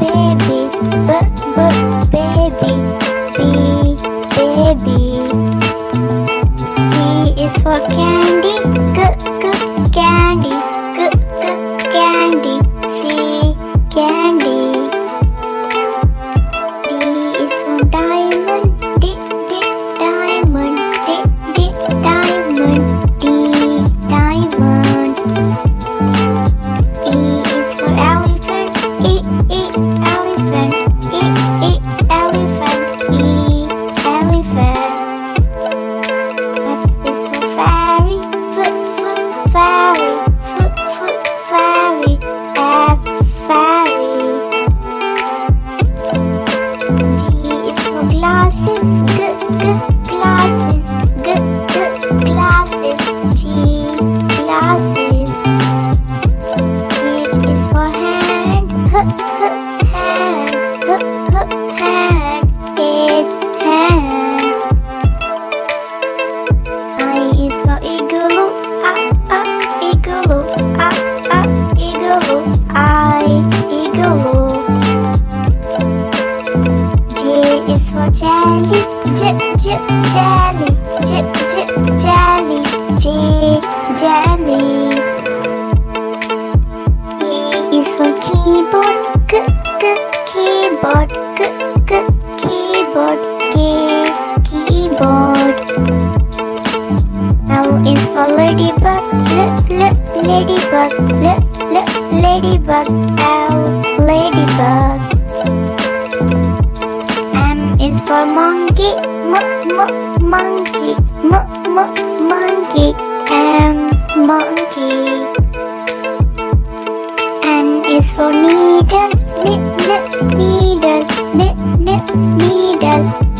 baby, baby. C is for candy, candy, candy. C, candy. D is for diamond, diamond, diamond. D, diamond. E is for elephant, elephant, elephant. E, elephant. F is for fairy, fairy, fairy. F, fairy. G is for glasses, glasses, glasses. G, glasses. H is for hand, hand, hand. H, hand. I is for igloo, igloo, igloo. I, igloo. J is for jelly, jelly, jelly. J, jelly. E is for keyboard, keyboard, keyboard. K, keyboard. L is for ladybug, ladybug, ladybug. L, ladybug. M is for monkey, monkey, monkey. M, monkey. N is for needle, needle.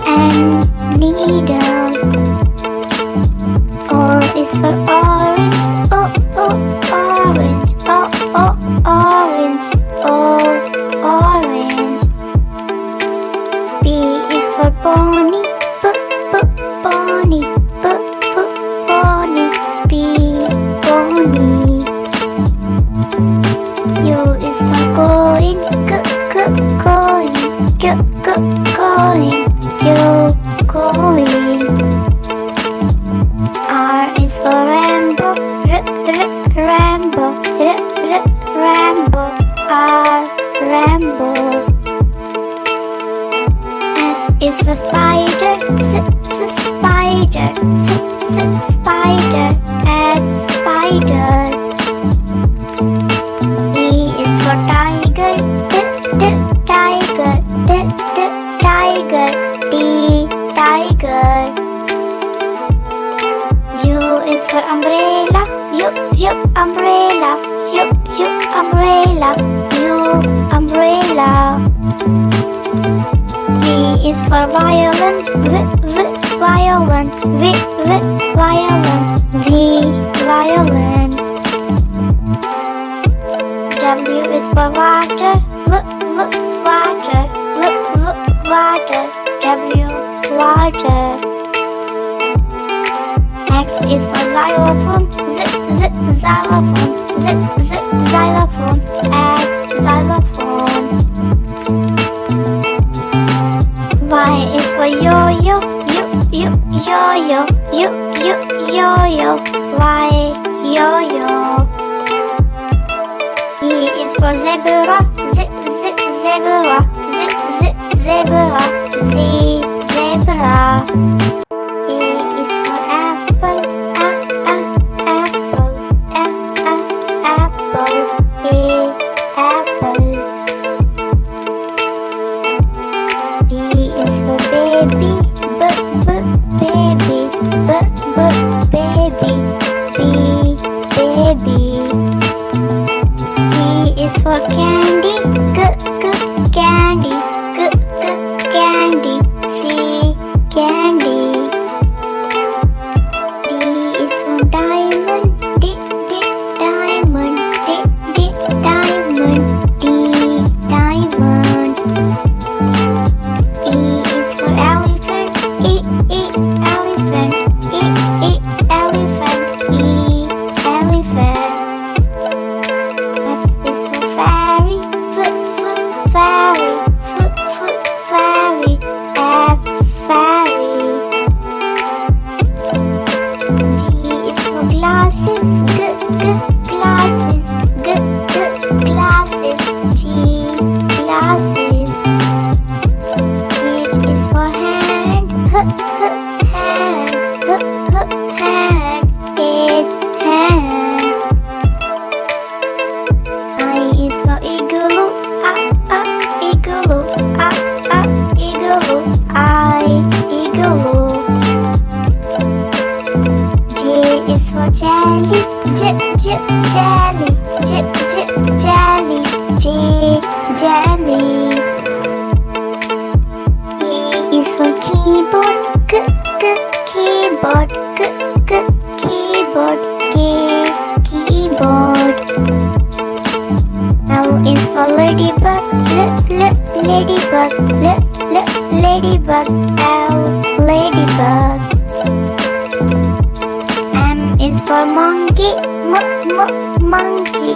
N, needle. O is for orange, orange, orange. O, orange. P is for pony, pony, pony. P, pony. U is for coin, coin. U, coin. R is for rainbow, rainbow, rainbow. R, rainbow. S is for spider, spider, spider. S, spider. T is for tiger, tiger, tiger. T, tiger. U is for umbrella, umbrella, umbrella. U, umbrella. V is for violin, violin, violin. V, violin. W is for water, water, water. W, water. X is for xylophone, xylophone, xylophone. X, xylophone. Y is for yo-yo, yo-yo, yo-yo. Y, yo-yo. E is for zebra, zebra, zebra. Z, zebra. A is for apple, apple, apple. A, apple. B is for baby, baby, baby. B, baby. C is for candy, candy, candy. C, candy. D is for diamond, diamond, diamond. D, diamond. E is for elephant, elephant, elephant. E, elephant. F is for fairy, fairy. jelly, jelly, jelly, jelly. E is for keyboard, keyboard, keyboard, keyboard. L is for ladybug, ladybug, ladybug, L, ladybug. M is for monkey, monkey,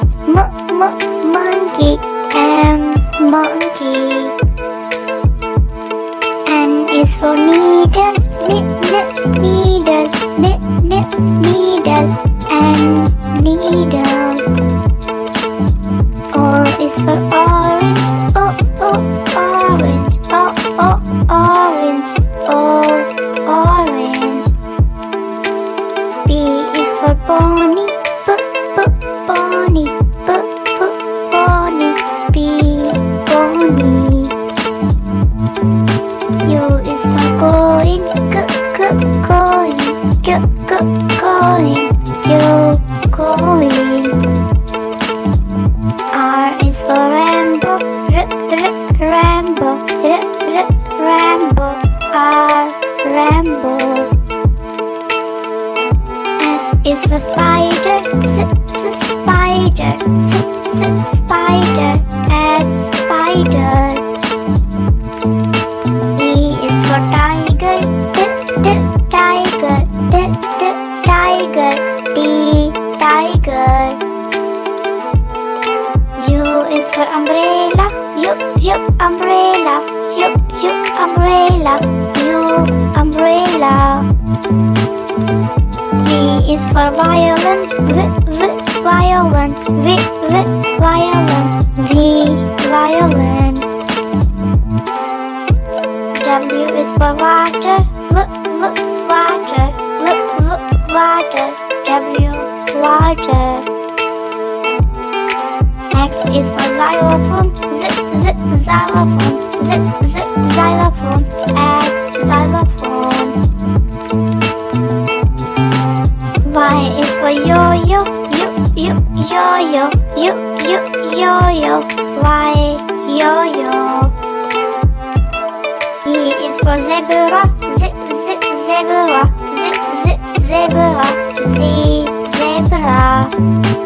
monkey, M, monkey. N is for needle, needle, needle, N, needle. O is for orange, orange, orange, orange. P is for pony, pony, pony, P, pony. U is for coin, coin, coin, U, coin. R is for rainbow, rainbow, rainbow, R, rainbow. S is for spider, spider, spider, S, spider. T is for tiger, tiger, tiger, T, tiger. U is for umbrella, umbrella, umbrella, U, umbrella. V is for violin, violin, violin, V, violin. W is for water, water, water, W, water. X is for xylophone, xylophone, xylophone, X, xylophone. Y is for yo-yo, yo-yo, yo-yo, Y, yo-yo. E is for zebra, zebra, zebra, Z, zebra.